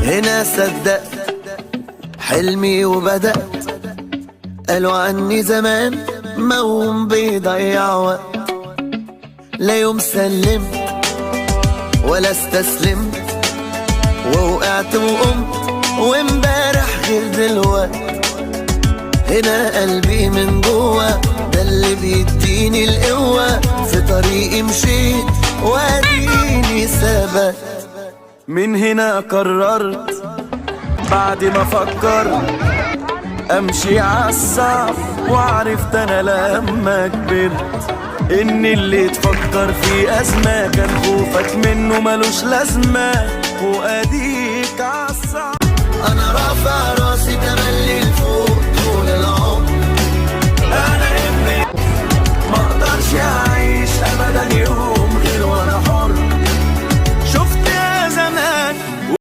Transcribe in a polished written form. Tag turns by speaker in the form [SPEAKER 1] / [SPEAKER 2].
[SPEAKER 1] هنا صدقت حلمي وبدأت. قالوا عني زمان موهوم بيضيع وقت، لا يوم سلمت ولا استسلمت، ووقعت وقمت وامبارح غير دلوقت. هنا قلبي من جوا ده اللي بيديني القوة، في طريقي مشيت واديني ثبت. من هنا قررت بعد ما فكرت امشي عالصعب، وعرفت انا لما كبرت ان اللي تفكر في ازمة كان خوفك منه ملوش لازمة، واديك عالصعب. انا رافع